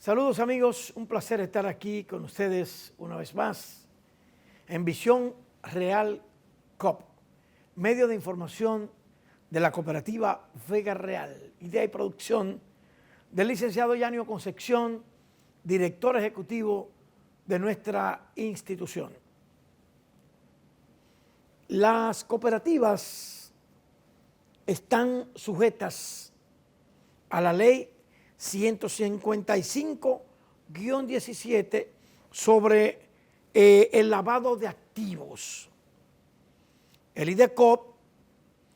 Saludos amigos, un placer estar aquí con ustedes una vez más en Visión Real COP, medio de información de la cooperativa Vega Real, idea y producción del licenciado Yanio Concepción, director ejecutivo de nuestra institución. Las cooperativas están sujetas a la ley 155-17 sobre el lavado de activos. El IDECOP,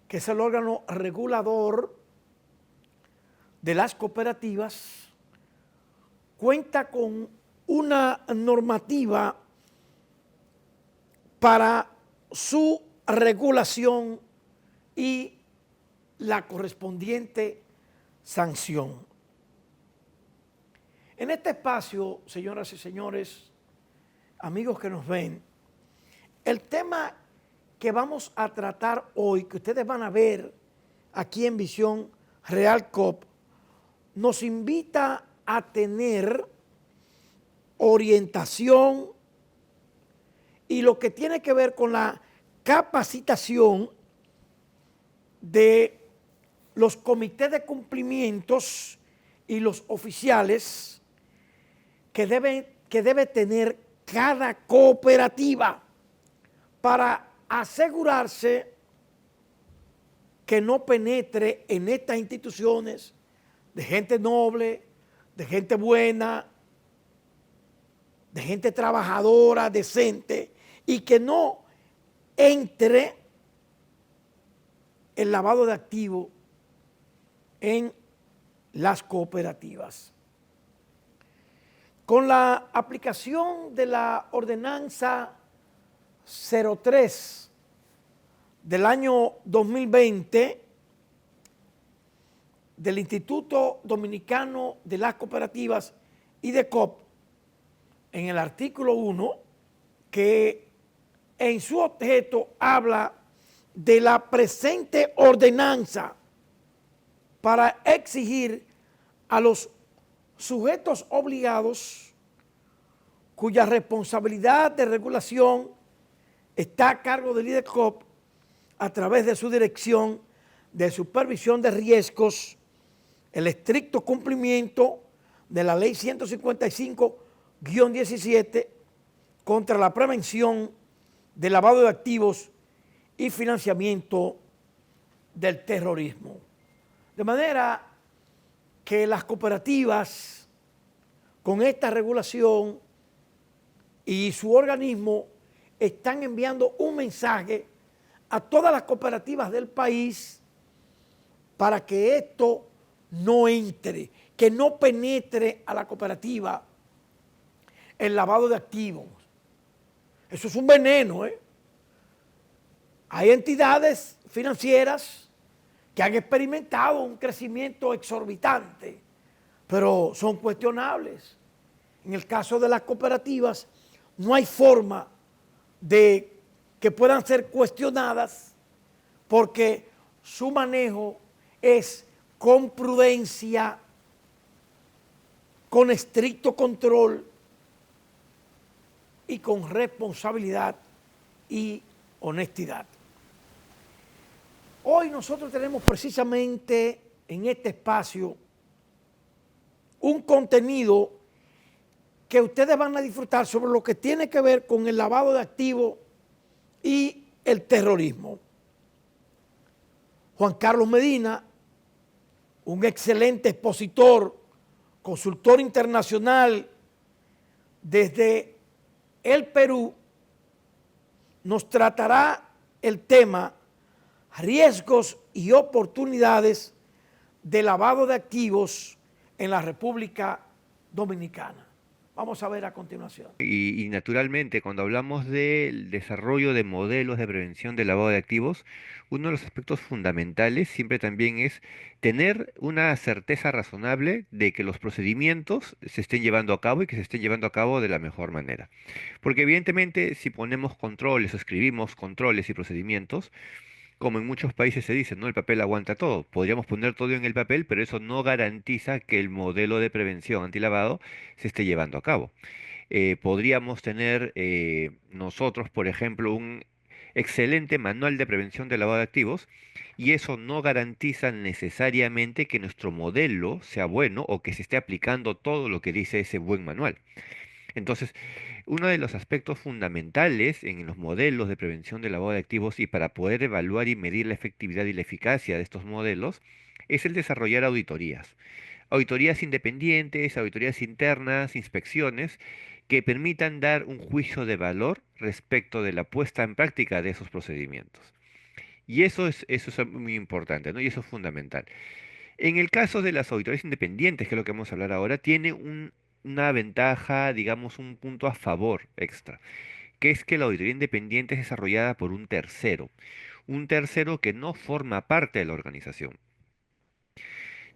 que es el órgano regulador de las cooperativas, cuenta con una normativa para su regulación y la correspondiente sanción. En este espacio, señoras y señores, amigos que nos ven, el tema que vamos a tratar hoy, que ustedes van a ver aquí en Visión Real COP, nos invita a tener orientación y lo que tiene que ver con la capacitación de los comités de cumplimientos y los oficiales que debe tener cada cooperativa para asegurarse que no penetre en estas instituciones de gente noble, de gente buena, de gente trabajadora, decente, y que no entre el lavado de activos en las cooperativas. Con la aplicación de la ordenanza 03 del año 2020 del Instituto Dominicano de las Cooperativas IDECOP, en el artículo 1, que en su objeto habla de la presente ordenanza para exigir a los sujetos obligados cuya responsabilidad de regulación está a cargo del IDECOP a través de su dirección de supervisión de riesgos, el estricto cumplimiento de la ley 155-17 contra la prevención del lavado de activos y financiamiento del terrorismo. De manera que las cooperativas, con esta regulación y su organismo, están enviando un mensaje a todas las cooperativas del país para que esto no entre, que no penetre a la cooperativa el lavado de activos. Eso es un veneno, ¿eh? Hay entidades financieras que han experimentado un crecimiento exorbitante, pero son cuestionables. En el caso de las cooperativas, no hay forma de que puedan ser cuestionadas porque su manejo es con prudencia, con estricto control y con responsabilidad y honestidad. Hoy nosotros tenemos precisamente en este espacio un contenido que ustedes van a disfrutar sobre lo que tiene que ver con el lavado de activos y el terrorismo. Juan Carlos Medina, un excelente expositor, consultor internacional desde el Perú, nos tratará el tema riesgos y oportunidades de lavado de activos en la República Dominicana. Vamos a ver a continuación. Y naturalmente, cuando hablamos del desarrollo de modelos de prevención del lavado de activos, uno de los aspectos fundamentales siempre también es tener una certeza razonable de que los procedimientos se estén llevando a cabo y que se estén llevando a cabo de la mejor manera. Porque evidentemente, si ponemos controles o escribimos controles y procedimientos, como en muchos países se dice, ¿no? El papel aguanta todo. Podríamos poner todo en el papel, pero eso no garantiza que el modelo de prevención antilavado se esté llevando a cabo. Podríamos tener nosotros, por ejemplo, un excelente manual de prevención de lavado de activos y eso no garantiza necesariamente que nuestro modelo sea bueno o que se esté aplicando todo lo que dice ese buen manual. Entonces, uno de los aspectos fundamentales en los modelos de prevención de lavado de activos y para poder evaluar y medir la efectividad y la eficacia de estos modelos es el desarrollar auditorías. Auditorías independientes, auditorías internas, inspecciones que permitan dar un juicio de valor respecto de la puesta en práctica de esos procedimientos. Y eso es muy importante, ¿no? Y eso es fundamental. En el caso de las auditorías independientes, que es lo que vamos a hablar ahora, tiene una ventaja, digamos, un punto a favor extra, que es que la auditoría independiente es desarrollada por un tercero que no forma parte de la organización.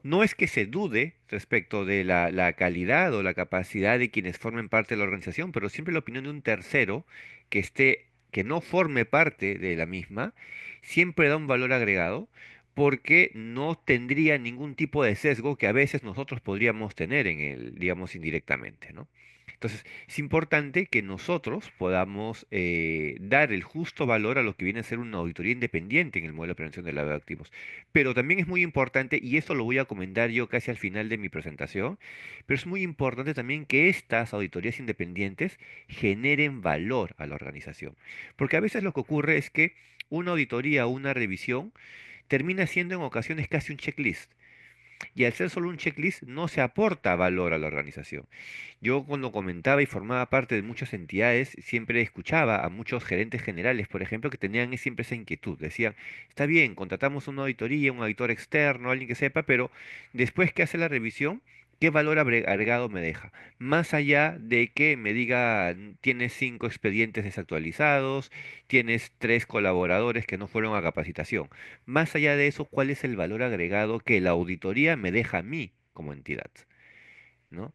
No es que se dude respecto de la calidad o la capacidad de quienes formen parte de la organización, pero siempre la opinión de un tercero que no forme parte de la misma, siempre da un valor agregado porque no tendría ningún tipo de sesgo que a veces nosotros podríamos tener en el, digamos, indirectamente, ¿no? Entonces, es importante que nosotros podamos dar el justo valor a lo que viene a ser una auditoría independiente en el modelo de prevención del lavado de activos. Pero también es muy importante, y esto lo voy a comentar yo casi al final de mi presentación, pero es muy importante también que estas auditorías independientes generen valor a la organización. Porque a veces lo que ocurre es que una auditoría o una revisión termina siendo en ocasiones casi un checklist. Y al ser solo un checklist no se aporta valor a la organización. Yo cuando comentaba y formaba parte de muchas entidades, siempre escuchaba a muchos gerentes generales, por ejemplo, que tenían siempre esa inquietud. Decían, está bien, contratamos una auditoría, un auditor externo, alguien que sepa, pero después que hace la revisión, ¿qué valor agregado me deja? Más allá de que me diga, tienes 5 expedientes desactualizados, tienes 3 colaboradores que no fueron a capacitación. Más allá de eso, ¿cuál es el valor agregado que la auditoría me deja a mí como entidad? ¿No?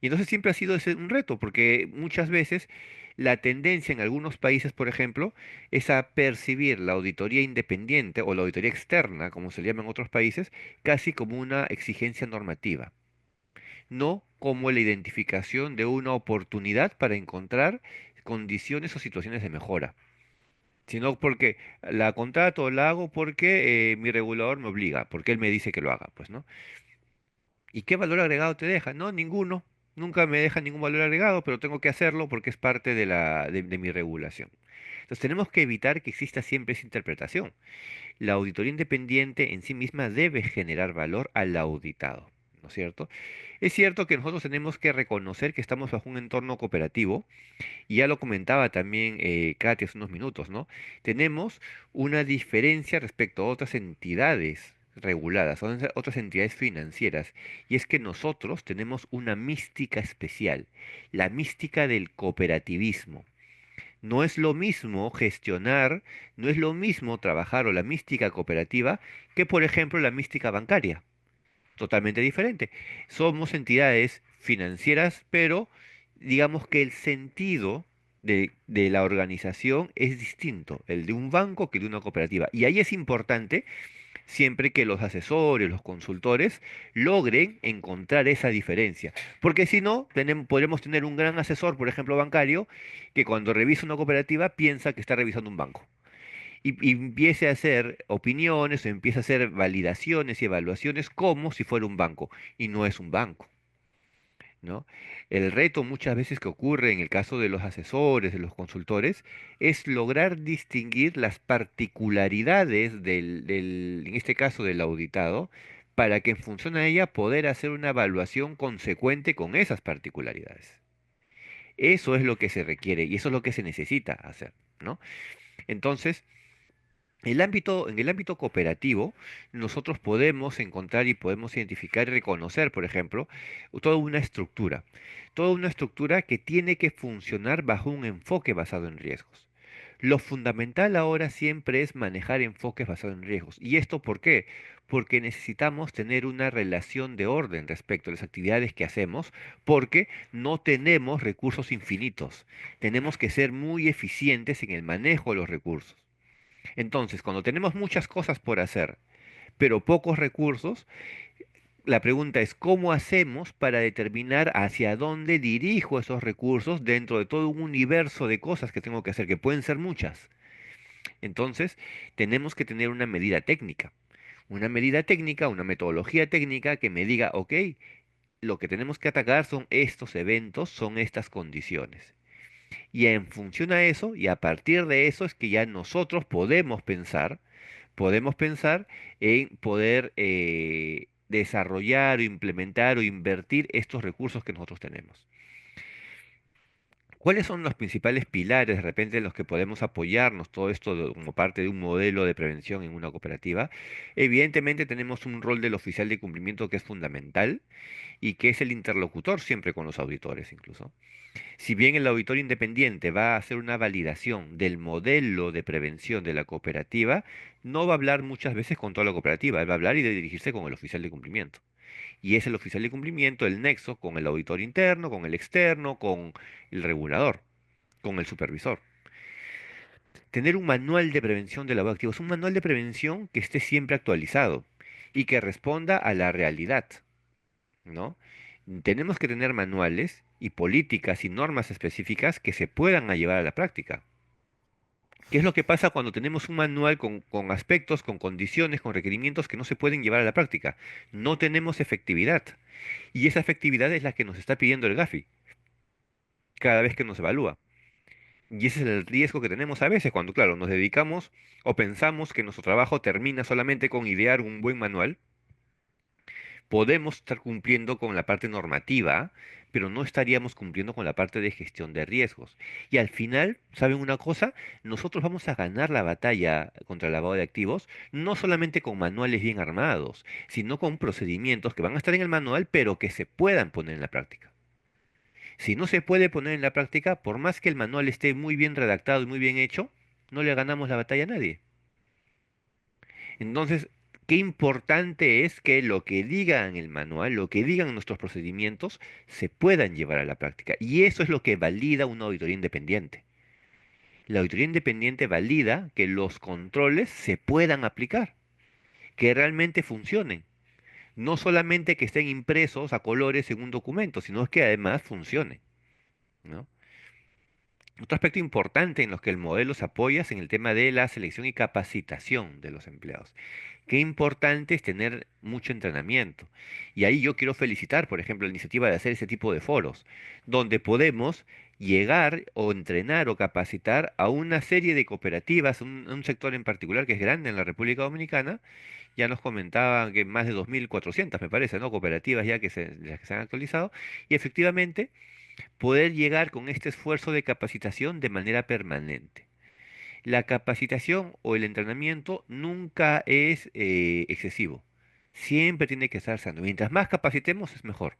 Y entonces siempre ha sido ese un reto, porque muchas veces la tendencia en algunos países, por ejemplo, es a percibir la auditoría independiente o la auditoría externa, como se le llama en otros países, casi como una exigencia normativa, no como la identificación de una oportunidad para encontrar condiciones o situaciones de mejora, sino porque la contrato o la hago porque mi regulador me obliga, porque él me dice que lo haga, pues, ¿no? ¿Y qué valor agregado te deja? No, ninguno. Nunca me deja ningún valor agregado, pero tengo que hacerlo porque es parte de mi regulación. Entonces tenemos que evitar que exista siempre esa interpretación. La auditoría independiente en sí misma debe generar valor al auditado, ¿no es cierto? Es cierto que nosotros tenemos que reconocer que estamos bajo un entorno cooperativo, y ya lo comentaba también Katy hace unos minutos, ¿no? Tenemos una diferencia respecto a otras entidades reguladas, otras entidades financieras, y es que nosotros tenemos una mística especial, la mística del cooperativismo. No es lo mismo gestionar, no es lo mismo trabajar o la mística cooperativa que, por ejemplo, la mística bancaria. Totalmente diferente. Somos entidades financieras, pero digamos que el sentido de la organización es distinto, el de un banco que de una cooperativa. Y ahí es importante siempre que los asesores, los consultores, logren encontrar esa diferencia. Porque si no, podremos tener un gran asesor, por ejemplo, bancario, que cuando revisa una cooperativa piensa que está revisando un banco. Y empiece a hacer opiniones o empiece a hacer validaciones y evaluaciones como si fuera un banco. Y no es un banco. ¿No? El reto muchas veces que ocurre en el caso de los asesores, de los consultores, es lograr distinguir las particularidades en este caso del auditado, para que en función a ella poder hacer una evaluación consecuente con esas particularidades. Eso es lo que se requiere y eso es lo que se necesita hacer, ¿no? Entonces, en el ámbito cooperativo, nosotros podemos encontrar y podemos identificar y reconocer, por ejemplo, toda una estructura que tiene que funcionar bajo un enfoque basado en riesgos. Lo fundamental ahora siempre es manejar enfoques basados en riesgos. ¿Y esto por qué? Porque necesitamos tener una relación de orden respecto a las actividades que hacemos, porque no tenemos recursos infinitos. Tenemos que ser muy eficientes en el manejo de los recursos. Entonces, cuando tenemos muchas cosas por hacer, pero pocos recursos, la pregunta es, ¿cómo hacemos para determinar hacia dónde dirijo esos recursos dentro de todo un universo de cosas que tengo que hacer, que pueden ser muchas? Entonces, tenemos que tener una medida técnica, una metodología técnica que me diga, ok, lo que tenemos que atacar son estos eventos, son estas condiciones. Y en función a eso, y a partir de eso es que ya nosotros podemos pensar en poder desarrollar o implementar o invertir estos recursos que nosotros tenemos. ¿Cuáles son los principales pilares de repente en los que podemos apoyarnos todo esto como parte de un modelo de prevención en una cooperativa? Evidentemente tenemos un rol del oficial de cumplimiento que es fundamental y que es el interlocutor siempre con los auditores incluso. Si bien el auditor independiente va a hacer una validación del modelo de prevención de la cooperativa, no va a hablar muchas veces con toda la cooperativa, él va a hablar y de dirigirse con el oficial de cumplimiento. Y es el oficial de cumplimiento el nexo con el auditor interno, con el externo, con el regulador, con el supervisor. Tener un manual de prevención de lavado de activos, un manual de prevención que esté siempre actualizado y que responda a la realidad, ¿no? Tenemos que tener manuales y políticas y normas específicas que se puedan llevar a la práctica. ¿Qué es lo que pasa cuando tenemos un manual con aspectos, con condiciones, con requerimientos que no se pueden llevar a la práctica? No tenemos efectividad. Y esa efectividad es la que nos está pidiendo el GAFI cada vez que nos evalúa. Y ese es el riesgo que tenemos a veces cuando, claro, nos dedicamos o pensamos que nuestro trabajo termina solamente con idear un buen manual. Podemos estar cumpliendo con la parte normativa, pero no estaríamos cumpliendo con la parte de gestión de riesgos. Y al final, ¿saben una cosa? Nosotros vamos a ganar la batalla contra el lavado de activos, no solamente con manuales bien armados, sino con procedimientos que van a estar en el manual, pero que se puedan poner en la práctica. Si no se puede poner en la práctica, por más que el manual esté muy bien redactado y muy bien hecho, no le ganamos la batalla a nadie. Entonces, qué importante es que lo que diga en el manual, lo que digan nuestros procedimientos, se puedan llevar a la práctica. Y eso es lo que valida una auditoría independiente. La auditoría independiente valida que los controles se puedan aplicar, que realmente funcionen. No solamente que estén impresos a colores en un documento, sino que además funcionen, ¿no? Otro aspecto importante en los que el modelo se apoya es en el tema de la selección y capacitación de los empleados. Qué importante es tener mucho entrenamiento. Y ahí yo quiero felicitar, por ejemplo, la iniciativa de hacer ese tipo de foros, donde podemos llegar o entrenar o capacitar a una serie de cooperativas, un sector en particular que es grande en la República Dominicana. Ya nos comentaban que más de 2.400, me parece, ¿no? Cooperativas ya las que se han actualizado. Y efectivamente poder llegar con este esfuerzo de capacitación de manera permanente. La capacitación o el entrenamiento nunca es excesivo. Siempre tiene que estar sano. Mientras más capacitemos es mejor.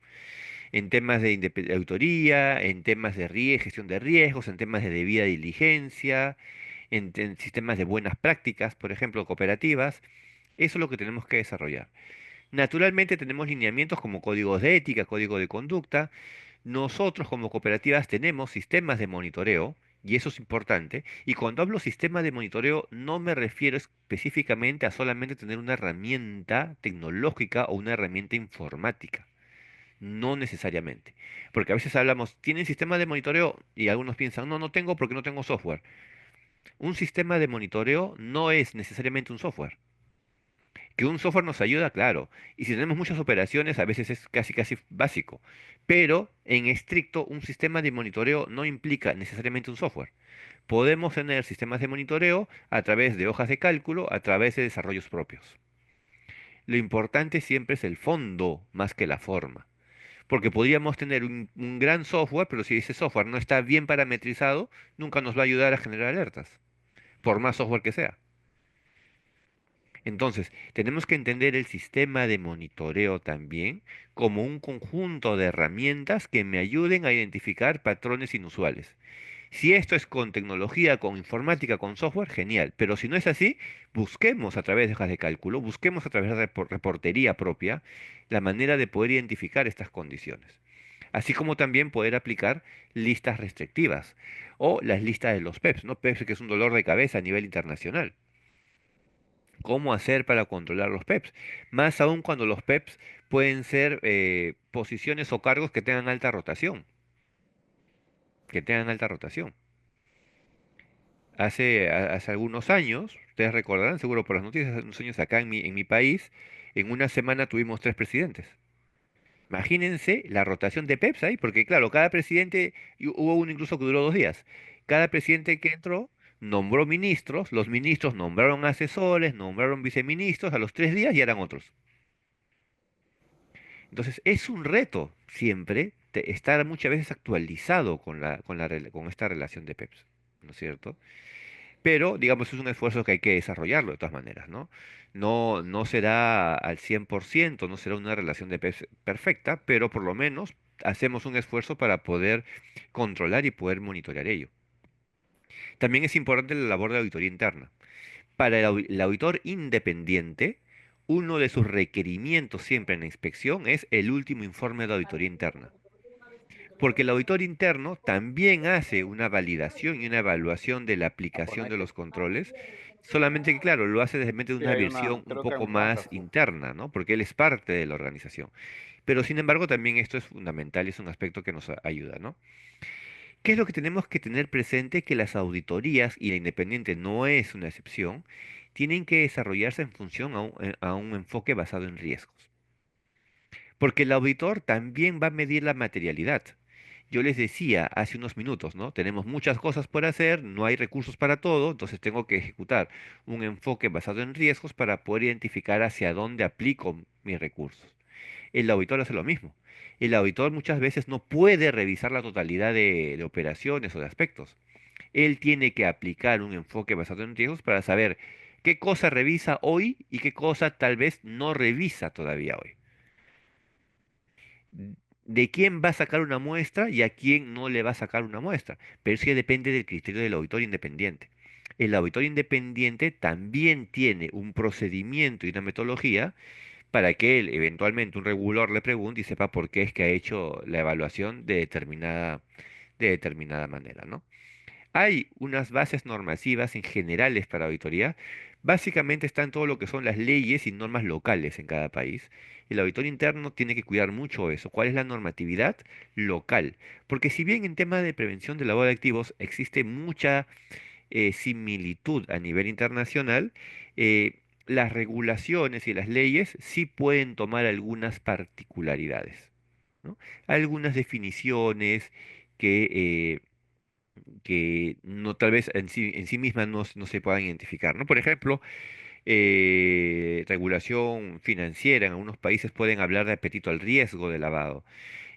En temas de auditoría, en temas de gestión de riesgos, en temas de debida diligencia, en sistemas de buenas prácticas, por ejemplo, cooperativas. Eso es lo que tenemos que desarrollar. Naturalmente tenemos lineamientos como códigos de ética, código de conducta. Nosotros como cooperativas tenemos sistemas de monitoreo, y eso es importante. Y cuando hablo sistema de monitoreo, no me refiero específicamente a solamente tener una herramienta tecnológica o una herramienta informática. No necesariamente. Porque a veces hablamos, ¿tienen sistema de monitoreo? Y algunos piensan, no, no tengo porque no tengo software. Un sistema de monitoreo no es necesariamente un software. Que un software nos ayuda, claro. Y si tenemos muchas operaciones, a veces es casi casi básico. Pero en estricto, un sistema de monitoreo no implica necesariamente un software. Podemos tener sistemas de monitoreo a través de hojas de cálculo, a través de desarrollos propios. Lo importante siempre es el fondo más que la forma. Porque podríamos tener un gran software, pero si ese software no está bien parametrizado, nunca nos va a ayudar a generar alertas, por más software que sea. Entonces, tenemos que entender el sistema de monitoreo también como un conjunto de herramientas que me ayuden a identificar patrones inusuales. Si esto es con tecnología, con informática, con software, genial. Pero si no es así, busquemos a través de hojas de cálculo, busquemos a través de reportería propia la manera de poder identificar estas condiciones. Así como también poder aplicar listas restrictivas o las listas de los PEPs, ¿no? PEPs que es un dolor de cabeza a nivel internacional. ¿Cómo hacer para controlar los PEPs? Más aún cuando los PEPs pueden ser posiciones o cargos que tengan alta rotación, que tengan alta rotación. Hace algunos años, ustedes recordarán seguro por las noticias, hace unos años acá en mi país, en una semana tuvimos 3 presidentes. Imagínense la rotación de PEPs ahí, porque claro, cada presidente, y hubo uno incluso que duró 2 días, cada presidente que entró nombró ministros, los ministros nombraron asesores, nombraron viceministros, a los 3 días ya eran otros. Entonces es un reto siempre estar muchas veces actualizado con esta relación de PEPs, ¿no es cierto? Pero, digamos, es un esfuerzo que hay que desarrollarlo de todas maneras, ¿no? No será al 100%, no será una relación de PEPs perfecta, pero por lo menos hacemos un esfuerzo para poder controlar y poder monitorear ello. También es importante la labor de auditoría interna. Para el auditor independiente, uno de sus requerimientos siempre en la inspección es el último informe de auditoría interna. Porque el auditor interno también hace una validación y una evaluación de la aplicación de los controles, solamente que, claro, lo hace desde Sí, una hay visión una, un creo que poco en más Frankfurt. interna, ¿no? Porque él es parte de la organización. Pero, sin embargo, también esto es fundamental y es un aspecto que nos ayuda, ¿no? ¿Qué es lo que tenemos que tener presente? Que las auditorías, y la independiente no es una excepción, tienen que desarrollarse en función a un enfoque basado en riesgos. Porque el auditor también va a medir la materialidad. Yo les decía hace unos minutos, ¿no? Tenemos muchas cosas por hacer, no hay recursos para todo, entonces tengo que ejecutar un enfoque basado en riesgos para poder identificar hacia dónde aplico mis recursos. El auditor hace lo mismo. El auditor muchas veces no puede revisar la totalidad de operaciones o de aspectos. Él tiene que aplicar un enfoque basado en riesgos para saber qué cosa revisa hoy y qué cosa tal vez no revisa todavía hoy, de quién va a sacar una muestra y a quién no le va a sacar una muestra. Pero eso ya depende del criterio del auditor independiente. El auditor independiente también tiene un procedimiento y una metodología para que él, eventualmente un regulador le pregunte y sepa por qué es que ha hecho la evaluación de determinada manera, ¿no? Hay unas bases normativas en generales para auditoría. Básicamente están todo lo que son las leyes y normas locales en cada país. El auditor interno tiene que cuidar mucho eso. ¿Cuál es la normatividad local? Porque si bien en tema de prevención de lavado de activos existe mucha similitud a nivel internacional, las regulaciones y las leyes sí pueden tomar algunas particularidades, ¿no? Algunas definiciones que no tal vez en sí mismas no se puedan identificar, ¿no? Por ejemplo, regulación financiera, en algunos países pueden hablar de apetito al riesgo de lavado,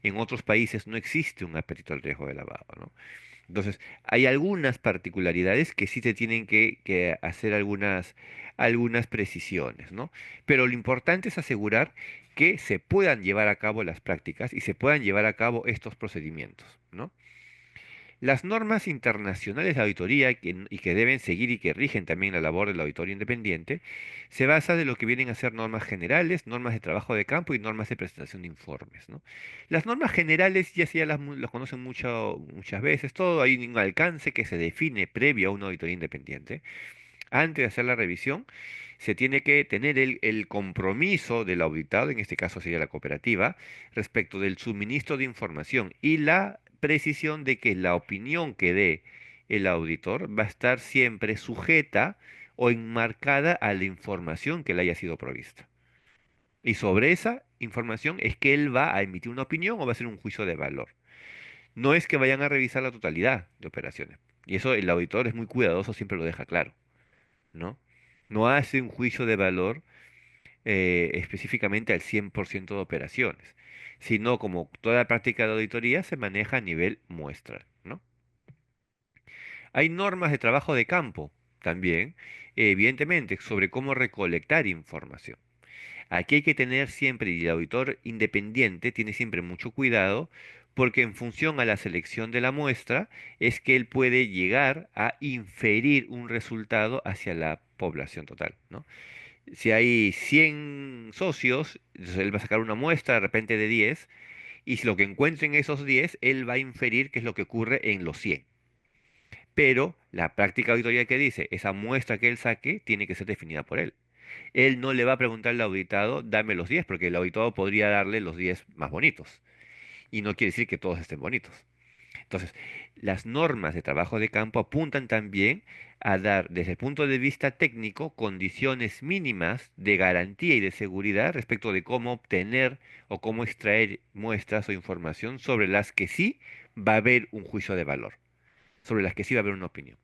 en otros países no existe un apetito al riesgo de lavado, ¿no? Entonces, hay algunas particularidades que sí se tienen que hacer algunas precisiones, ¿no? Pero lo importante es asegurar que se puedan llevar a cabo las prácticas y se puedan llevar a cabo estos procedimientos, ¿no? Las normas internacionales de auditoría y que deben seguir y que rigen también la labor del auditor independiente se basa de lo que vienen a ser normas generales, normas de trabajo de campo y normas de presentación de informes, ¿no? Las normas generales ya las conocen muchas veces, todo hay un alcance que se define previo a una auditoría independiente. Antes de hacer la revisión, se tiene que tener el compromiso del auditado, en este caso sería la cooperativa, respecto del suministro de información y la precisión de que la opinión que dé el auditor va a estar siempre sujeta o enmarcada a la información que le haya sido provista. Y sobre esa información es que él va a emitir una opinión o va a hacer un juicio de valor. No es que vayan a revisar la totalidad de operaciones. Y eso el auditor es muy cuidadoso, siempre lo deja claro, ¿no? No hace un juicio de valor específicamente al 100% de operaciones, sino como toda práctica de auditoría se maneja a nivel muestral, ¿no? Hay normas de trabajo de campo también, evidentemente, sobre cómo recolectar información. Aquí hay que tener siempre, y el auditor independiente tiene siempre mucho cuidado, porque en función a la selección de la muestra es que él puede llegar a inferir un resultado hacia la población total, ¿no? Si hay 100 socios, entonces él va a sacar una muestra de repente de 10, y si lo que encuentre en esos 10, él va a inferir qué es lo que ocurre en los 100. Pero la práctica auditoría que dice, esa muestra que él saque tiene que ser definida por él. Él no le va a preguntar al auditado, dame los 10, porque el auditado podría darle los 10 más bonitos. Y no quiere decir que todos estén bonitos. Entonces, las normas de trabajo de campo apuntan también a dar, desde el punto de vista técnico, condiciones mínimas de garantía y de seguridad respecto de cómo obtener o cómo extraer muestras o información sobre las que sí va a haber un juicio de valor, sobre las que sí va a haber una opinión.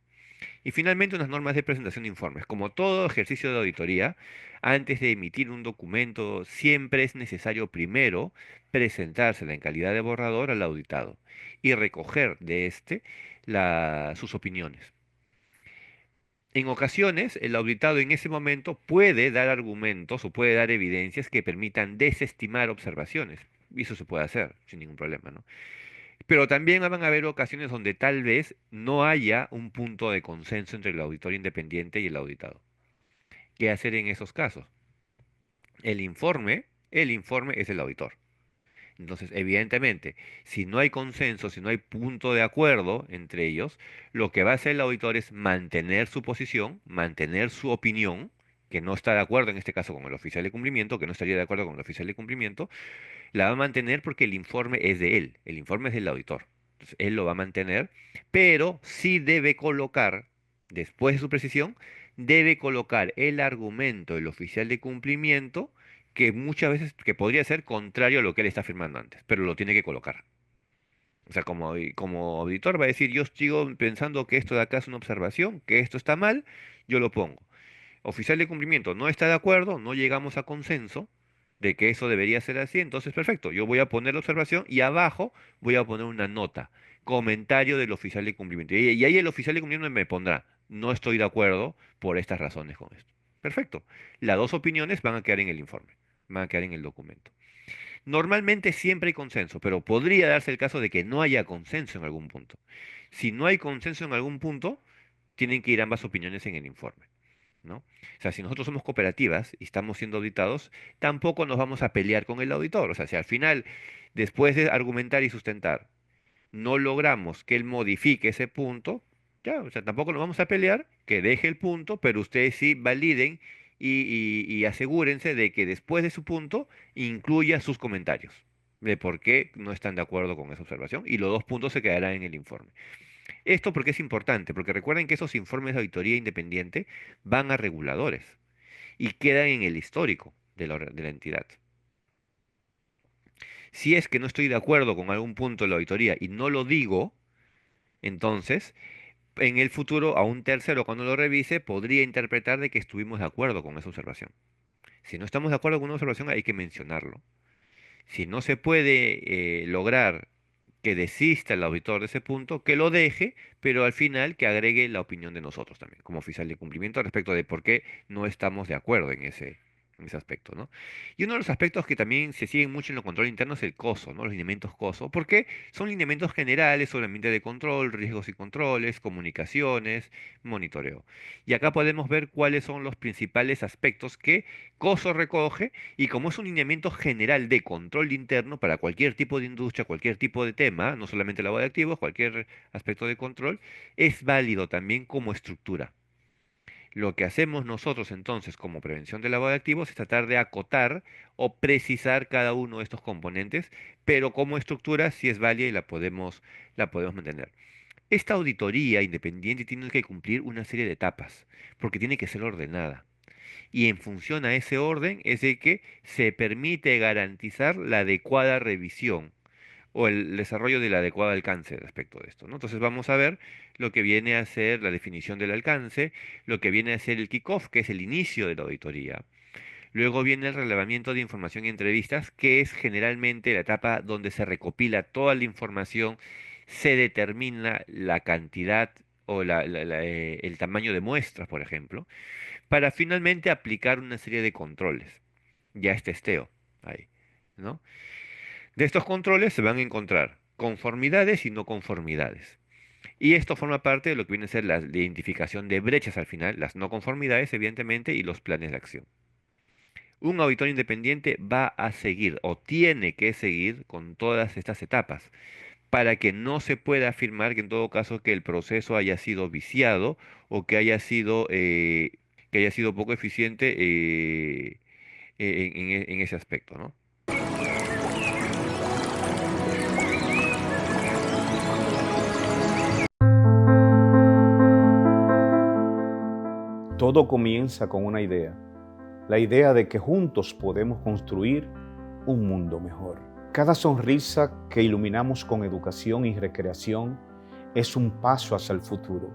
Y finalmente, unas normas de presentación de informes. Como todo ejercicio de auditoría, antes de emitir un documento, siempre es necesario primero presentársela en calidad de borrador al auditado y recoger de éste sus opiniones. En ocasiones, el auditado en ese momento puede dar argumentos o puede dar evidencias que permitan desestimar observaciones. Y eso se puede hacer sin ningún problema, ¿no? Pero también van a haber ocasiones donde tal vez no haya un punto de consenso entre el auditor independiente y el auditado. ¿Qué hacer en esos casos? El informe es el auditor. Entonces, evidentemente, si no hay consenso, si no hay punto de acuerdo entre ellos, lo que va a hacer el auditor es mantener su posición, mantener su opinión, que no está de acuerdo en este caso con el oficial de cumplimiento, que no estaría de acuerdo con el oficial de cumplimiento, la va a mantener porque el informe es de él, el informe es del auditor. Entonces, él lo va a mantener, pero sí debe colocar, después de su precisión, debe colocar el argumento del oficial de cumplimiento, que muchas veces, que podría ser contrario a lo que él está afirmando antes, pero lo tiene que colocar. O sea, como auditor va a decir, yo sigo pensando que esto de acá es una observación, que esto está mal, yo lo pongo. Oficial de cumplimiento no está de acuerdo, no llegamos a consenso de que eso debería ser así, entonces perfecto, yo voy a poner la observación y abajo voy a poner una nota, comentario del oficial de cumplimiento. Y ahí el oficial de cumplimiento me pondrá, no estoy de acuerdo por estas razones con esto. Perfecto. Las dos opiniones van a quedar en el informe, van a quedar en el documento. Normalmente siempre hay consenso, pero podría darse el caso de que no haya consenso en algún punto. Si no hay consenso en algún punto, tienen que ir ambas opiniones en el informe. ¿No? O sea, si nosotros somos cooperativas y estamos siendo auditados, tampoco nos vamos a pelear con el auditor. O sea, si al final, después de argumentar y sustentar, no logramos que él modifique ese punto, ya, o sea, tampoco nos vamos a pelear, que deje el punto, pero ustedes sí validen y asegúrense de que después de su punto incluya sus comentarios de por qué no están de acuerdo con esa observación y los dos puntos se quedarán en el informe. Esto porque es importante, porque recuerden que esos informes de auditoría independiente van a reguladores y quedan en el histórico de la entidad. Si es que no estoy de acuerdo con algún punto de la auditoría y no lo digo, entonces en el futuro a un tercero cuando lo revise podría interpretar de que estuvimos de acuerdo con esa observación. Si no estamos de acuerdo con una observación hay que mencionarlo. Si no se puede lograr que desista el auditor de ese punto, que lo deje, pero al final que agregue la opinión de nosotros también, como oficial de cumplimiento, respecto de por qué no estamos de acuerdo en ese aspecto, ¿no? Y uno de los aspectos que también se siguen mucho en los control interno es el COSO, ¿no? Los lineamientos COSO, porque son lineamientos generales sobre ambiente de control, riesgos y controles, comunicaciones, monitoreo. Y acá podemos ver cuáles son los principales aspectos que COSO recoge y como es un lineamiento general de control interno para cualquier tipo de industria, cualquier tipo de tema, no solamente lavado de activos, cualquier aspecto de control, es válido también como estructura. Lo que hacemos nosotros entonces como prevención del lavado de activos es tratar de acotar o precisar cada uno de estos componentes, pero como estructura sí es válida y la podemos mantener. Esta auditoría independiente tiene que cumplir una serie de etapas, porque tiene que ser ordenada y en función a ese orden es de que se permite garantizar la adecuada revisión o el desarrollo del adecuado alcance respecto de esto, ¿no? Entonces vamos a ver lo que viene a ser la definición del alcance, lo que viene a ser el kickoff, que es el inicio de la auditoría. Luego viene el relevamiento de información y entrevistas, que es generalmente la etapa donde se recopila toda la información, se determina la cantidad o el tamaño de muestras, por ejemplo, para finalmente aplicar una serie de controles. Ya es testeo ahí, ¿no? De estos controles se van a encontrar conformidades y no conformidades. Y esto forma parte de lo que viene a ser la identificación de brechas al final, las no conformidades, evidentemente, y los planes de acción. Un auditor independiente va a seguir o tiene que seguir con todas estas etapas para que no se pueda afirmar que en todo caso que el proceso haya sido viciado o que haya sido que haya sido poco eficiente en ese aspecto, ¿no? Todo comienza con una idea, la idea de que juntos podemos construir un mundo mejor. Cada sonrisa que iluminamos con educación y recreación es un paso hacia el futuro,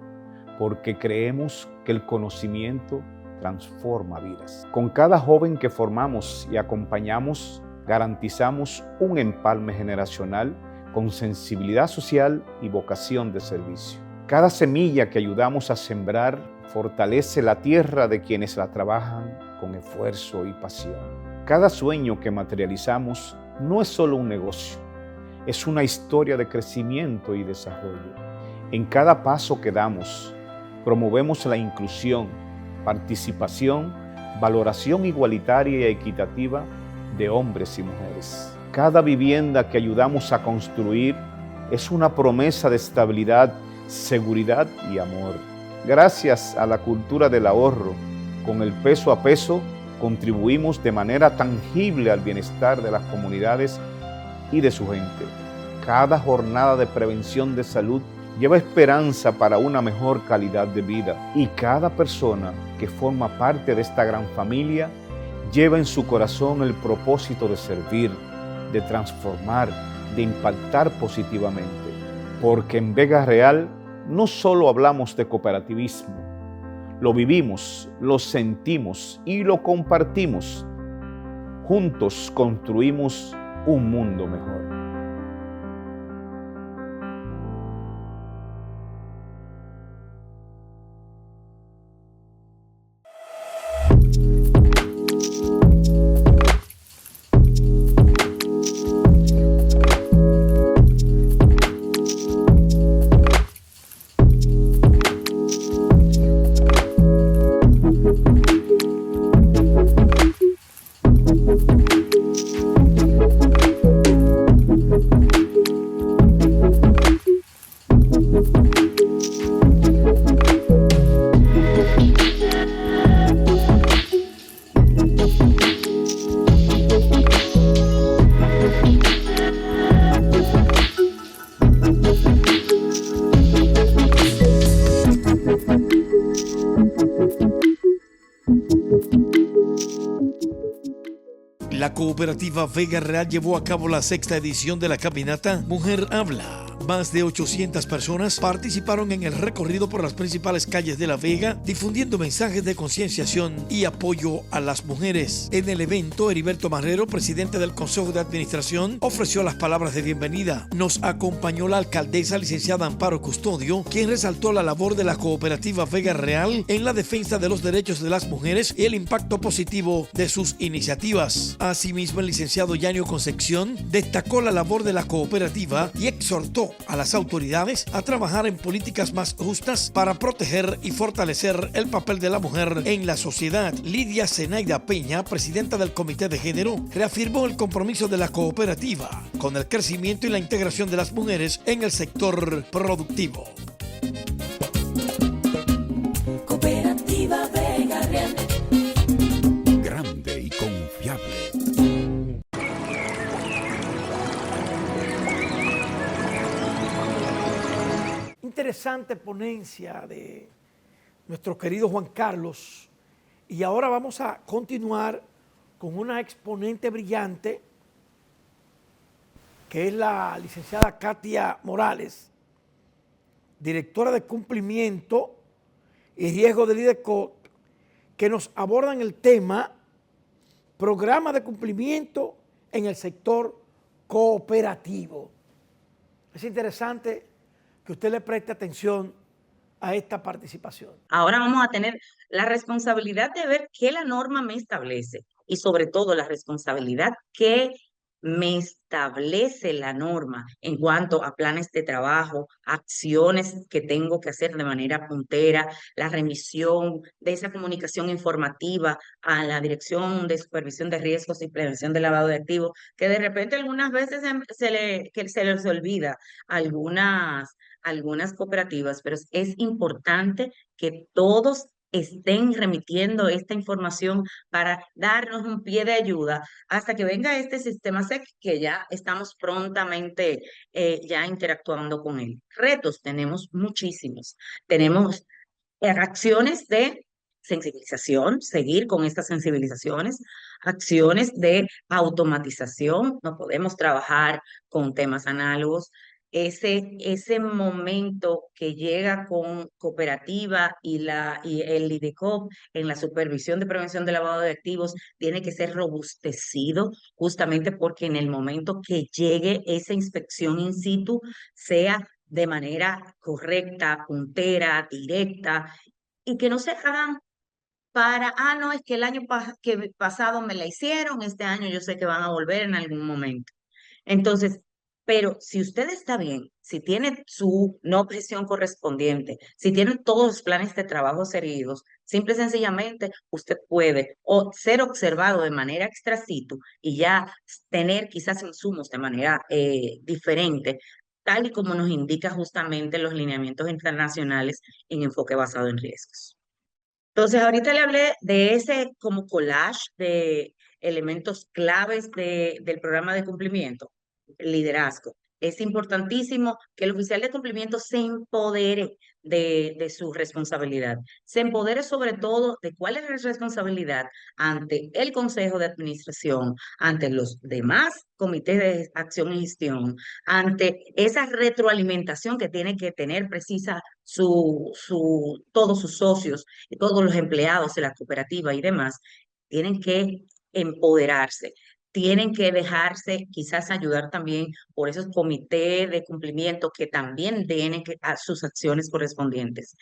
porque creemos que el conocimiento transforma vidas. Con cada joven que formamos y acompañamos, garantizamos un empalme generacional con sensibilidad social y vocación de servicio. Cada semilla que ayudamos a sembrar fortalece la tierra de quienes la trabajan con esfuerzo y pasión. Cada sueño que materializamos no es solo un negocio, es una historia de crecimiento y desarrollo. En cada paso que damos, promovemos la inclusión, participación, valoración igualitaria y equitativa de hombres y mujeres. Cada vivienda que ayudamos a construir es una promesa de estabilidad, seguridad y amor. Gracias a la cultura del ahorro, con el peso a peso, contribuimos de manera tangible al bienestar de las comunidades y de su gente. Cada jornada de prevención de salud lleva esperanza para una mejor calidad de vida y cada persona que forma parte de esta gran familia lleva en su corazón el propósito de servir, de transformar, de impactar positivamente. Porque en Vega Real no solo hablamos de cooperativismo, lo vivimos, lo sentimos y lo compartimos. Juntos construimos un mundo mejor. La cooperativa Vega Real llevó a cabo la sexta edición de la caminata Mujer Habla. Más de 800 personas participaron en el recorrido por las principales calles de La Vega, difundiendo mensajes de concienciación y apoyo a las mujeres. En el evento, Heriberto Marrero, presidente del Consejo de Administración, ofreció las palabras de bienvenida. Nos acompañó la alcaldesa licenciada Amparo Custodio, quien resaltó la labor de la cooperativa Vega Real en la defensa de los derechos de las mujeres y el impacto positivo de sus iniciativas. Asimismo, el licenciado Yanio Concepción destacó la labor de la cooperativa y exhortó a las autoridades a trabajar en políticas más justas para proteger y fortalecer el papel de la mujer en la sociedad. Lidia Zenaida Peña, presidenta del Comité de Género, reafirmó el compromiso de la cooperativa con el crecimiento y la integración de las mujeres en el sector productivo. Cooperativa Vega Real. Grande y confiable. Interesante ponencia de nuestro querido Juan Carlos. Y ahora vamos a continuar con una exponente brillante, que es la licenciada Katia Morales, directora de cumplimiento y riesgo del IDECOT, que nos abordan el tema programa de cumplimiento en el sector cooperativo. Es interesante que usted le preste atención a esta participación. Ahora vamos a tener la responsabilidad de ver qué la norma me establece y sobre todo la responsabilidad que me establece la norma en cuanto a planes de trabajo, acciones que tengo que hacer de manera puntera, la remisión de esa comunicación informativa a la Dirección de Supervisión de Riesgos y Prevención del Lavado de Activos, que de repente algunas veces se les olvida algunas cooperativas, pero es importante que todos estén remitiendo esta información para darnos un pie de ayuda hasta que venga este sistema SEC, que ya estamos prontamente ya interactuando con él. Retos tenemos muchísimos. Tenemos acciones de sensibilización, seguir con estas sensibilizaciones, acciones de automatización, no podemos trabajar con temas análogos. Ese momento que llega con cooperativa y el IDECOP en la supervisión de prevención de lavado de activos tiene que ser robustecido justamente porque en el momento que llegue esa inspección in situ sea de manera correcta, puntera, directa, y que no se hagan para, no, es que el año pasado me la hicieron, este año yo sé que van a volver en algún momento. Entonces, pero si usted está bien, si tiene su no presión correspondiente, si tiene todos los planes de trabajo seguidos, simple y sencillamente usted puede ser observado de manera extra situ y ya tener quizás insumos de manera diferente, tal y como nos indica justamente los lineamientos internacionales en enfoque basado en riesgos. Entonces, ahorita le hablé de ese como collage de elementos claves del programa de cumplimiento, liderazgo. Es importantísimo que el oficial de cumplimiento se empodere de su responsabilidad, se empodere sobre todo de cuál es la responsabilidad ante el Consejo de Administración, ante los demás comités de acción y gestión, ante esa retroalimentación que tiene que tener precisa todos sus socios y todos los empleados de la cooperativa y demás, tienen que empoderarse, tienen que dejarse quizás ayudar también por esos comités de cumplimiento que también tienen que a sus acciones correspondientes.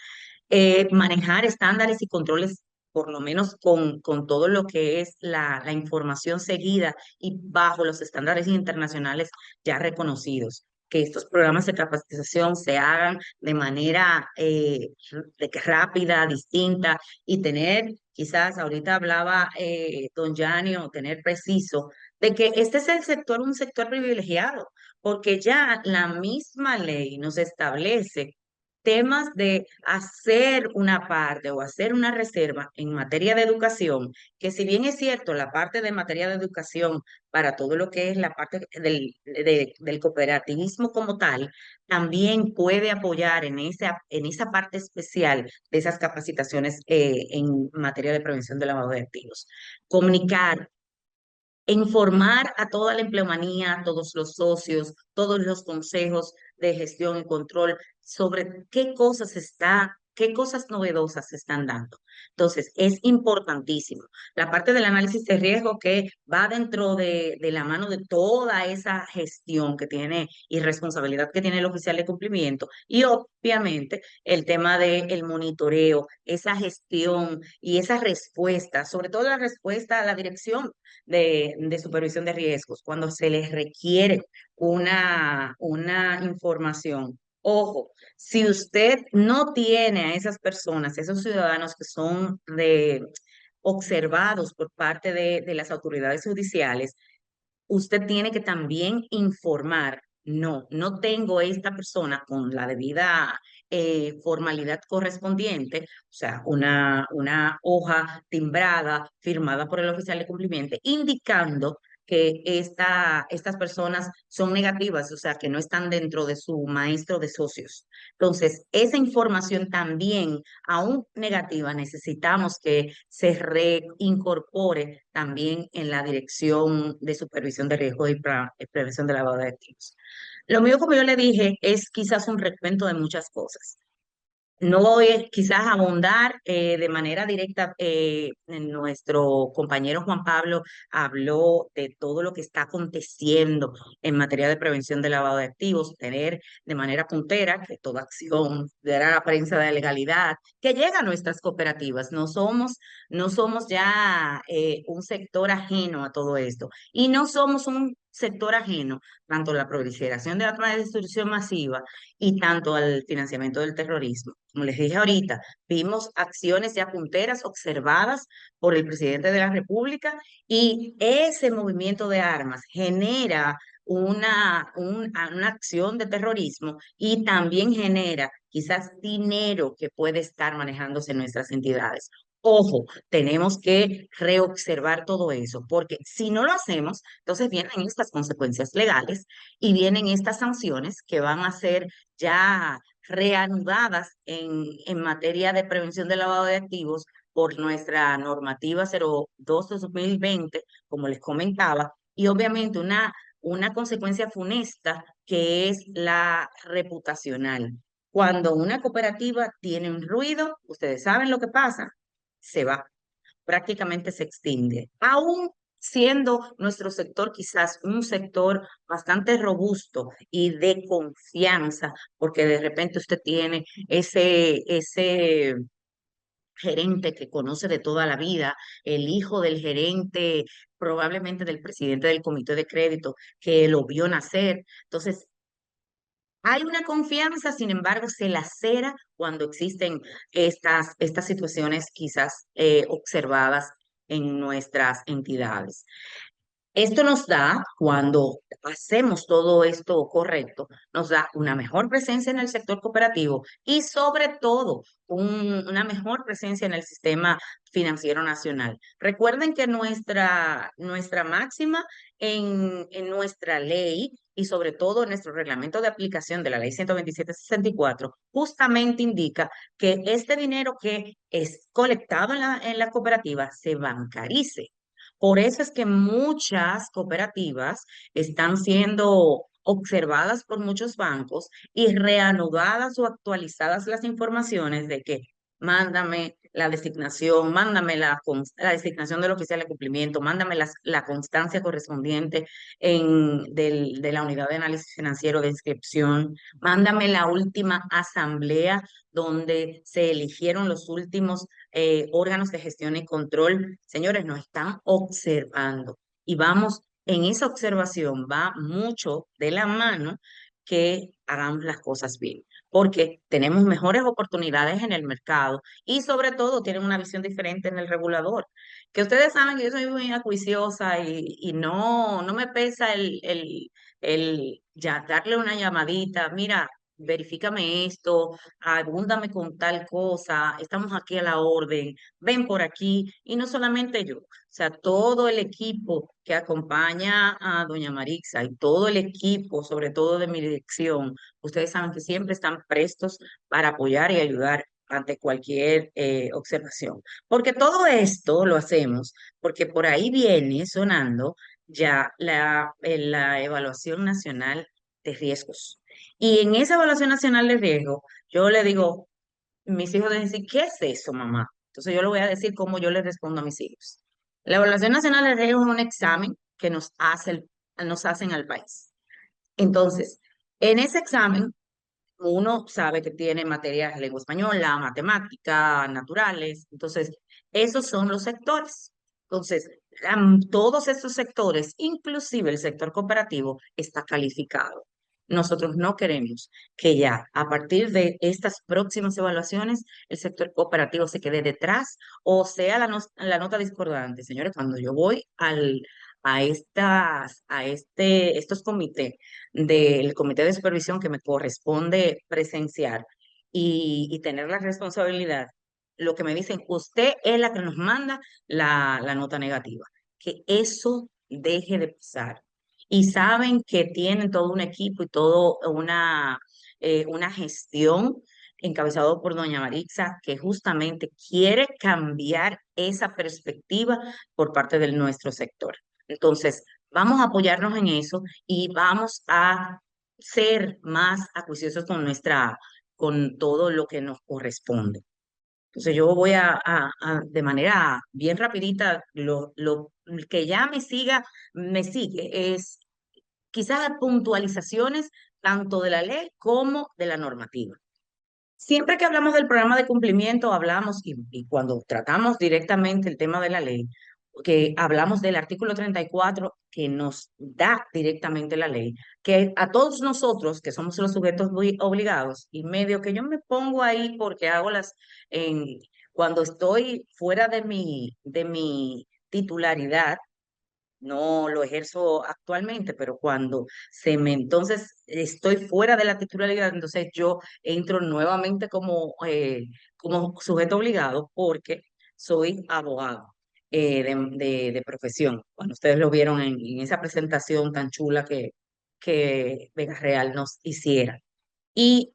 Manejar estándares y controles, por lo menos con todo lo que es la información seguida y bajo los estándares internacionales ya reconocidos. Que estos programas de capacitación se hagan de manera rápida, distinta y tener, quizás ahorita hablaba don Yanio, tener preciso de que este es el sector, un sector privilegiado, porque ya la misma ley nos establece temas de hacer una parte o hacer una reserva en materia de educación, que si bien es cierto, la parte de materia de educación para todo lo que es la parte del cooperativismo como tal, también puede apoyar en esa parte especial de esas capacitaciones en materia de prevención de lavado de activos. Comunicar, informar a toda la empleomanía, a todos los socios, todos los consejos de gestión y control sobre qué cosas novedosas se están dando. Entonces, es importantísimo. La parte del análisis de riesgo que va dentro de la mano de toda esa gestión que tiene y responsabilidad que tiene el oficial de cumplimiento. Y obviamente el tema del monitoreo, esa gestión y esa respuesta, sobre todo la respuesta a la dirección de supervisión de riesgos, cuando se les requiere una información. Ojo, si usted no tiene a esas personas, esos ciudadanos que son observados por parte de las autoridades judiciales, usted tiene que también informar, no tengo esta persona con la debida formalidad correspondiente, o sea, una hoja timbrada, firmada por el oficial de cumplimiento, indicando que estas personas son negativas, o sea, que no están dentro de su maestro de socios. Entonces, esa información también, aún negativa, necesitamos que se reincorpore también en la dirección de supervisión de riesgo y prevención de lavado de activos. Lo mío, como yo le dije, es quizás un recuento de muchas cosas. No voy quizás a abundar de manera directa. Nuestro compañero Juan Pablo habló de todo lo que está aconteciendo en materia de prevención de lavado de activos, tener de manera puntera que toda acción de la prensa de legalidad que llega a nuestras cooperativas. No somos ya un sector ajeno a todo esto y no somos un sector ajeno tanto a la proliferación de la armas de destrucción masiva y tanto al financiamiento del terrorismo. Como les dije ahorita, vimos acciones ya punteras observadas por el presidente de la República y ese movimiento de armas genera una acción de terrorismo y también genera quizás dinero que puede estar manejándose en nuestras entidades. Ojo, tenemos que reobservar todo eso, porque si no lo hacemos, entonces vienen estas consecuencias legales y vienen estas sanciones que van a ser ya reanudadas en materia de prevención del lavado de activos por nuestra normativa 02/2020, como les comentaba, y obviamente una consecuencia funesta que es la reputacional. Cuando una cooperativa tiene un ruido, ustedes saben lo que pasa, se va, prácticamente se extingue. Aún siendo nuestro sector quizás un sector bastante robusto y de confianza, porque de repente usted tiene ese gerente que conoce de toda la vida, el hijo del gerente, probablemente del presidente del comité de crédito, que lo vio nacer. Entonces, hay una confianza, sin embargo, se lacera cuando existen estas situaciones quizás observadas en nuestras entidades. Esto nos da, cuando hacemos todo esto correcto, nos da una mejor presencia en el sector cooperativo y sobre todo una mejor presencia en el sistema financiero nacional. Recuerden que nuestra máxima en nuestra ley y sobre todo en nuestro reglamento de aplicación de la ley 127/64 justamente indica que este dinero que es colectado en la cooperativa se bancarice. Por eso es que muchas cooperativas están siendo observadas por muchos bancos y reanudadas o actualizadas las informaciones de que mándame la designación, mándame la designación del oficial de cumplimiento, mándame la constancia correspondiente de la unidad de análisis financiero de inscripción, mándame la última asamblea donde se eligieron los últimos órganos de gestión y control. Señores, nos están observando y vamos, en esa observación va mucho de la mano que hagamos las cosas bien, porque tenemos mejores oportunidades en el mercado y sobre todo tienen una visión diferente en el regulador. Que ustedes saben que yo soy muy acuiciosa y no me pesa el ya darle una llamadita, mira, verifícame esto, abúndame con tal cosa, estamos aquí a la orden, ven por aquí, y no solamente yo, o sea, todo el equipo que acompaña a doña Marixa y todo el equipo, sobre todo de mi dirección, ustedes saben que siempre están prestos para apoyar y ayudar ante cualquier observación. Porque todo esto lo hacemos porque por ahí viene sonando ya la evaluación nacional de riesgos. Y en esa evaluación nacional de riesgo, yo le digo, mis hijos deben decir, ¿qué es eso, mamá? Entonces yo le voy a decir cómo yo le respondo a mis hijos. La evaluación nacional de riesgo es un examen que nos hacen al país. Entonces, en ese examen, uno sabe que tiene materias de lengua española, matemática, naturales. Entonces, esos son los sectores. Entonces, todos estos sectores, inclusive el sector cooperativo, está calificado. Nosotros no queremos que ya a partir de estas próximas evaluaciones el sector cooperativo se quede detrás o sea la nota discordante. Señores, cuando yo voy estos comités del comité de supervisión que me corresponde presenciar y tener la responsabilidad, lo que me dicen, usted es la que nos manda la nota negativa. Que eso deje de pasar. Y saben que tienen todo un equipo y todo una gestión encabezado por doña Marixa, que justamente quiere cambiar esa perspectiva por parte de nuestro sector. Entonces, vamos a apoyarnos en eso y vamos a ser más acuiciosos con todo lo que nos corresponde. Entonces yo voy de manera bien rapidita, lo que ya me sigue es quizás puntualizaciones tanto de la ley como de la normativa. Siempre que hablamos del programa de cumplimiento, hablamos, y cuando tratamos directamente el tema de la ley, que hablamos del artículo 34 que nos da directamente la ley, que a todos nosotros, que somos los sujetos obligados, y medio que yo me pongo ahí porque hago cuando estoy fuera de mi titularidad, no lo ejerzo actualmente, pero cuando entonces estoy fuera de la titularidad, entonces yo entro nuevamente como sujeto obligado porque soy abogado de profesión. Bueno, ustedes lo vieron en esa presentación tan chula que Vega Real nos hiciera. Y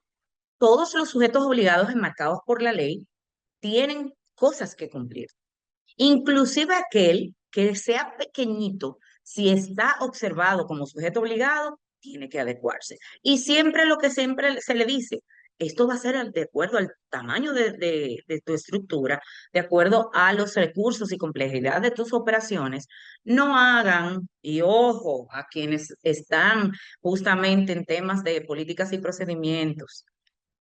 todos los sujetos obligados enmarcados por la ley tienen cosas que cumplir. Inclusive aquel que sea pequeñito, si está observado como sujeto obligado, tiene que adecuarse. Y siempre lo que siempre se le dice, esto va a ser de acuerdo al tamaño de tu estructura, de acuerdo a los recursos y complejidad de tus operaciones. No hagan, y ojo, a quienes están justamente en temas de políticas y procedimientos,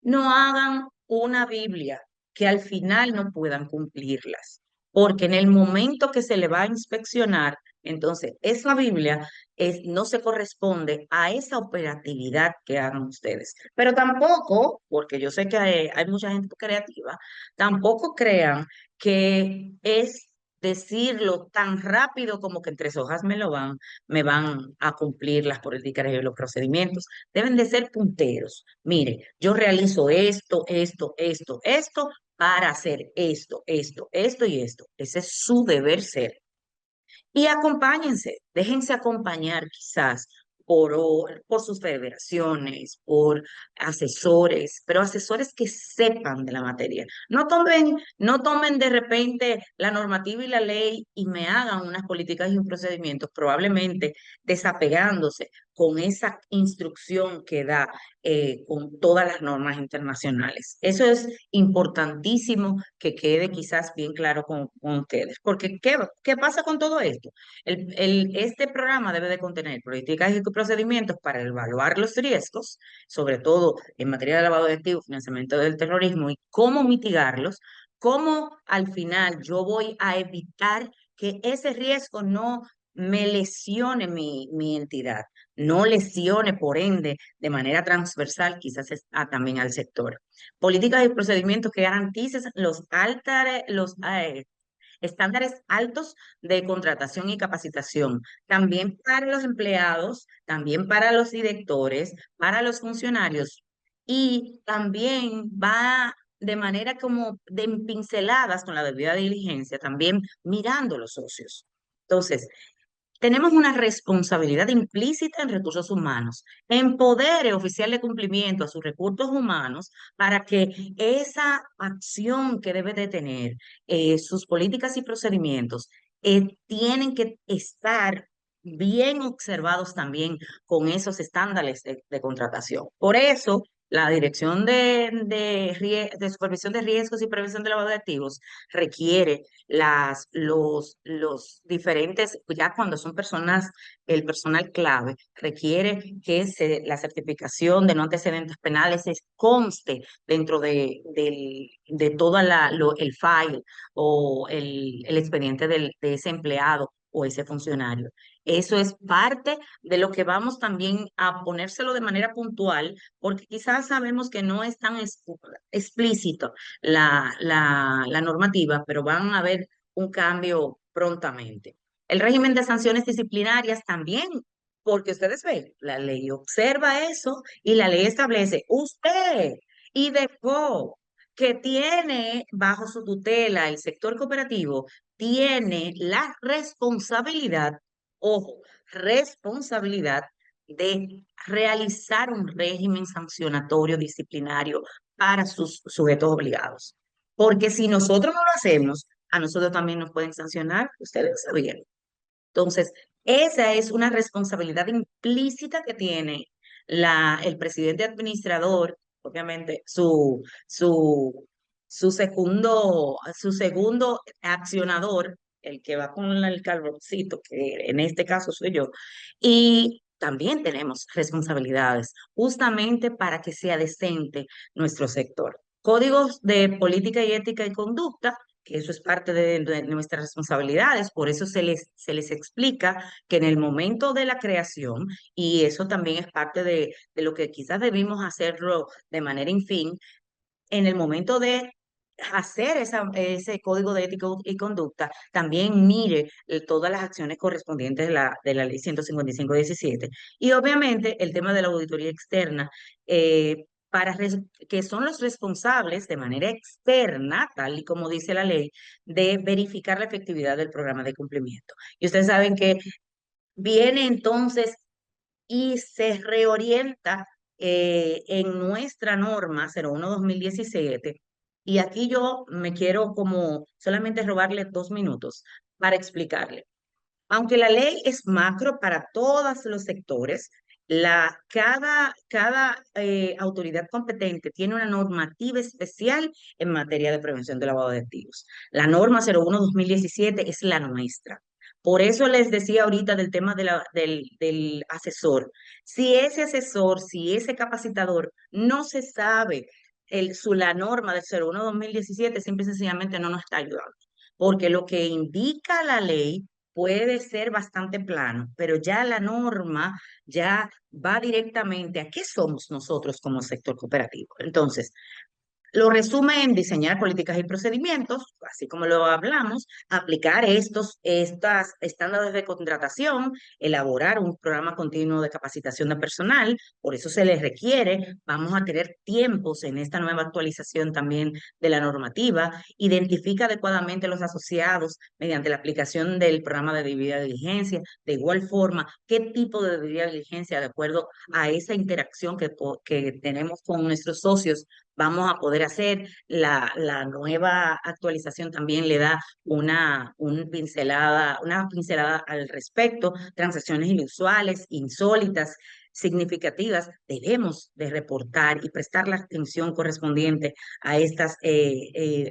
no hagan una Biblia que al final no puedan cumplirlas, porque en el momento que se le va a inspeccionar, entonces esa Biblia no se corresponde a esa operatividad que hagan ustedes. Pero tampoco, porque yo sé que hay mucha gente creativa, tampoco crean que es decirlo tan rápido como que en 3 hojas me van a cumplir las políticas y los procedimientos. Deben de ser punteros. Mire, yo realizo esto para hacer esto y esto. Ese es su deber ser. Y acompáñense, déjense acompañar quizás por sus federaciones, por asesores, pero asesores que sepan de la materia. No tomen de repente la normativa y la ley y me hagan unas políticas y un procedimientos, probablemente desapegándose con esa instrucción que da con todas las normas internacionales. Eso es importantísimo que quede quizás bien claro con ustedes, porque ¿qué pasa con todo esto? Este programa debe de contener políticas y procedimientos para evaluar los riesgos, sobre todo en materia de lavado de activos, financiamiento del terrorismo y cómo mitigarlos, cómo al final yo voy a evitar que ese riesgo no me lesione mi entidad, no lesione por ende de manera transversal quizás también al sector. Políticas y procedimientos que garanticen los estándares altos de contratación y capacitación, también para los empleados, también para los directores, para los funcionarios, y también va de manera como de pinceladas con la debida diligencia, también mirando los socios. Entonces, tenemos una responsabilidad implícita en recursos humanos. Empodere oficial de cumplimiento a sus recursos humanos para que esa acción que debe de tener, sus políticas y procedimientos, tienen que estar bien observados también con esos estándares de contratación. Por eso, la Dirección de Supervisión de Riesgos y Prevención de Lavado de Activos requiere los diferentes, ya cuando son personas, el personal clave requiere que la certificación de no antecedentes penales conste dentro de toda el file o el expediente de ese empleado o ese funcionario. Eso es parte de lo que vamos también a ponérselo de manera puntual, porque quizás sabemos que no es tan explícito la normativa, pero van a haber un cambio prontamente. El régimen de sanciones disciplinarias también, porque ustedes ven, la ley observa eso y la ley establece, usted y dejó que tiene bajo su tutela el sector cooperativo, tiene la responsabilidad, ojo, responsabilidad de realizar un régimen sancionatorio disciplinario para sus sujetos obligados. Porque si nosotros no lo hacemos, a nosotros también nos pueden sancionar, ustedes sabían. Entonces, esa es una responsabilidad implícita que tiene el presidente administrador, obviamente, su segundo accionador, el que va con el carboncito, que en este caso soy yo, y también tenemos responsabilidades justamente para que sea decente nuestro sector. Códigos de política y ética y conducta, que eso es parte de nuestras responsabilidades, por eso se les explica que en el momento de la creación, y eso también es parte de lo que quizás debimos hacerlo de manera infin, en el momento de hacer ese código de ética y conducta, también mire todas las acciones correspondientes de la ley 155/17. Y obviamente el tema de la auditoría externa, que son los responsables de manera externa, tal y como dice la ley, de verificar la efectividad del programa de cumplimiento. Y ustedes saben que viene entonces y se reorienta en nuestra norma 01/2017. Y aquí yo me quiero como solamente robarle 2 minutos para explicarle. Aunque la ley es macro para todos los sectores, cada autoridad competente tiene una normativa especial en materia de prevención del lavado de activos. La norma 01/2017 es la nuestra. Por eso les decía ahorita del tema del asesor. Si ese asesor, si ese capacitador no se sabe la norma del 01/2017, simple y sencillamente no nos está ayudando. Porque lo que indica la ley puede ser bastante plano, pero ya la norma ya va directamente a qué somos nosotros como sector cooperativo. Entonces, lo resume en diseñar políticas y procedimientos, así como lo hablamos, aplicar estas estándares de contratación, elaborar un programa continuo de capacitación de personal, por eso se les requiere, vamos a tener tiempos en esta nueva actualización también de la normativa, identifica adecuadamente los asociados mediante la aplicación del programa de debida diligencia, de igual forma, qué tipo de debida diligencia de acuerdo a esa interacción que tenemos con nuestros socios vamos a poder hacer. La nueva actualización también le da una pincelada al respecto, transacciones inusuales, insólitas, significativas, debemos de reportar y prestar la atención correspondiente a estas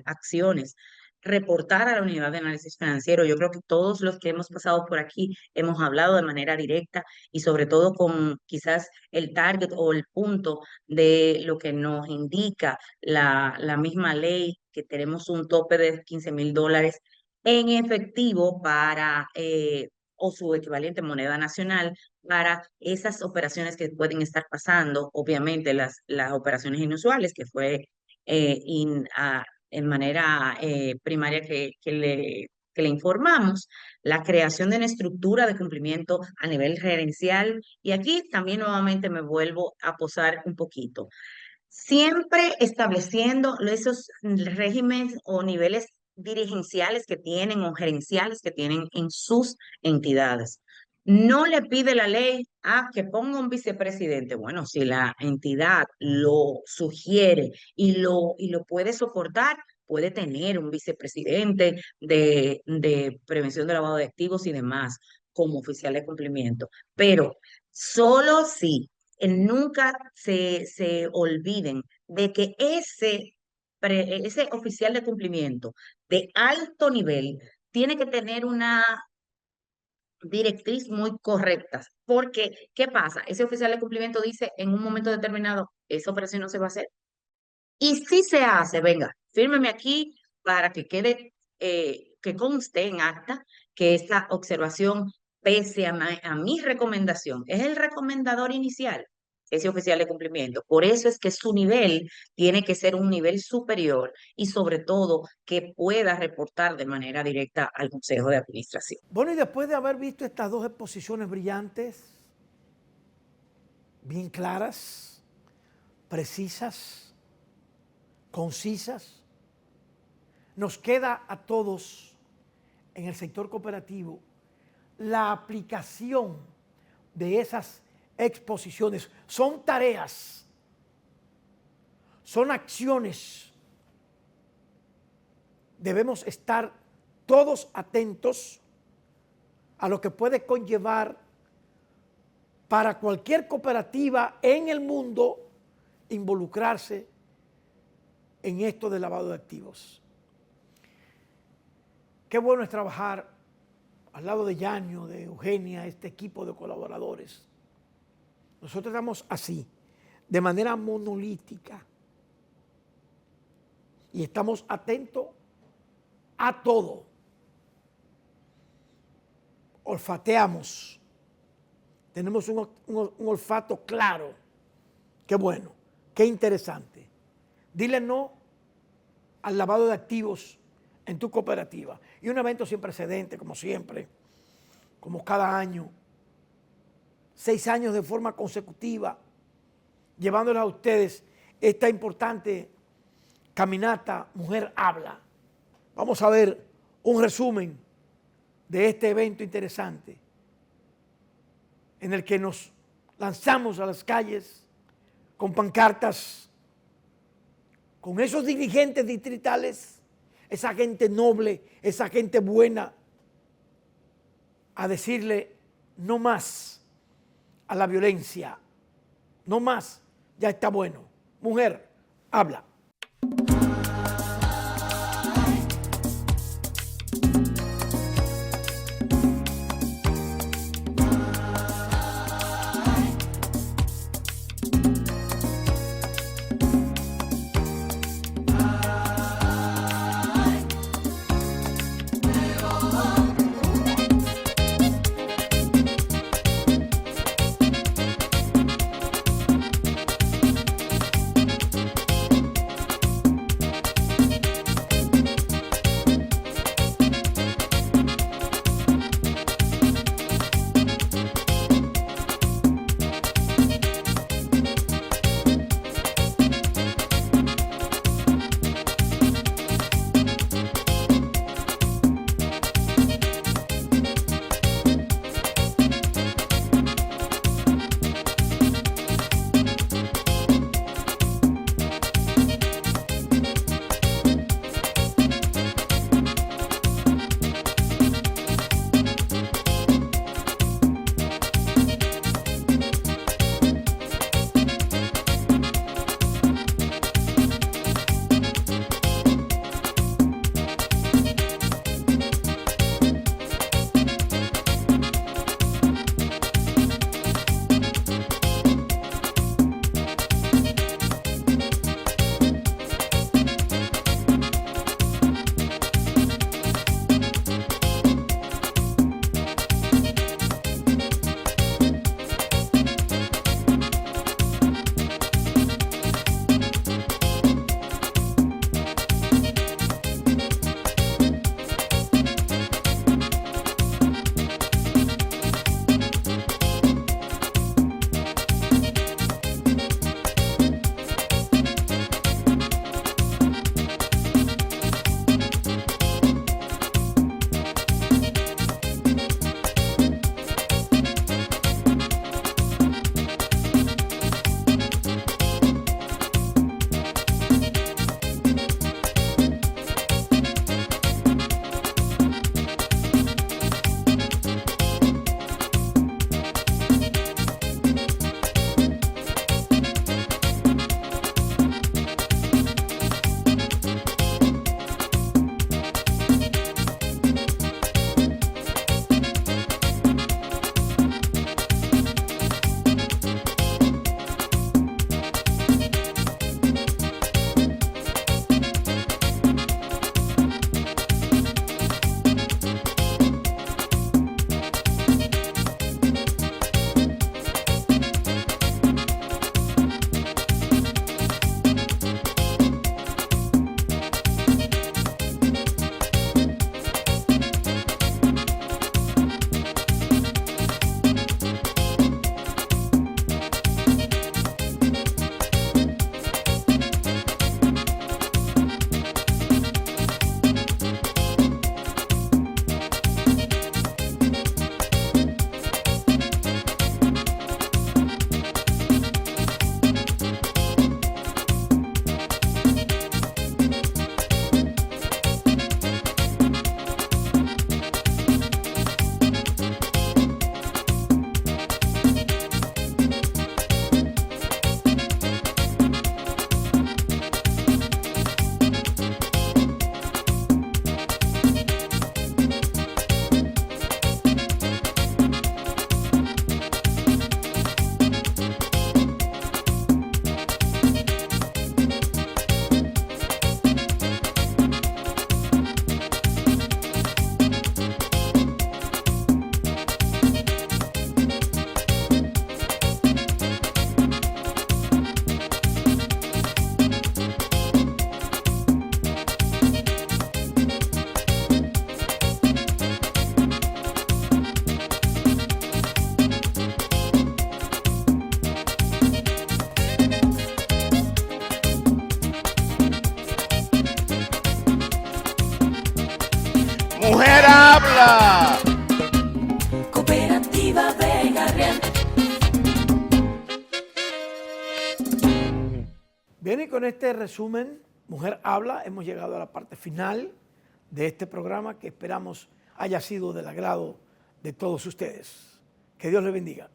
acciones. Reportar a la unidad de análisis financiero. Yo creo que todos los que hemos pasado por aquí hemos hablado de manera directa y sobre todo con quizás el target o el punto de lo que nos indica la misma ley, que tenemos un tope de $15,000 en efectivo o su equivalente en moneda nacional para esas operaciones que pueden estar pasando, obviamente las operaciones inusuales, que fue en manera primaria que le informamos, la creación de una estructura de cumplimiento a nivel gerencial. Y aquí también nuevamente me vuelvo a posar un poquito. Siempre estableciendo esos regímenes o niveles dirigenciales que tienen o gerenciales que tienen en sus entidades. No le pide la ley a que ponga un vicepresidente. Bueno, si la entidad lo sugiere y lo puede soportar, puede tener un vicepresidente de prevención de lavado de activos y demás como oficial de cumplimiento. Pero solo si nunca se olviden de que ese oficial de cumplimiento de alto nivel tiene que tener una directriz muy correcta. Porque, ¿qué pasa? Ese oficial de cumplimiento dice en un momento determinado, esa operación no se va a hacer. Y si se hace, venga, fírmeme aquí para que quede, que conste en acta que esta observación, pese a mi recomendación, es el recomendador inicial, ese oficial de cumplimiento. Por eso es que su nivel tiene que ser un nivel superior y sobre todo que pueda reportar de manera directa al Consejo de Administración. Bueno, y después de haber visto estas dos exposiciones brillantes, bien claras, precisas, concisas, nos queda a todos en el sector cooperativo la aplicación de esas exposiciones. Son tareas, son acciones. Debemos estar todos atentos a lo que puede conllevar para cualquier cooperativa en el mundo involucrarse en esto del lavado de activos. Qué bueno es trabajar al lado de Yanio, de Eugenia, este equipo de colaboradores. Nosotros estamos así, de manera monolítica, y estamos atentos a todo. Olfateamos, tenemos un olfato claro. Qué bueno, qué interesante. Dile no al lavado de activos en tu cooperativa. Y un evento sin precedente, como siempre, como cada año, 6 años de forma consecutiva, llevándoles a ustedes esta importante caminata Mujer Habla. Vamos a ver un resumen de este evento interesante en el que nos lanzamos a las calles con pancartas, con esos dirigentes distritales, esa gente noble, esa gente buena, a decirle no más a la violencia, no más, ya está bueno. Mujer, habla. Bien, y con este resumen, Mujer Habla, hemos llegado a la parte final de este programa que esperamos haya sido del agrado de todos ustedes. Que Dios les bendiga.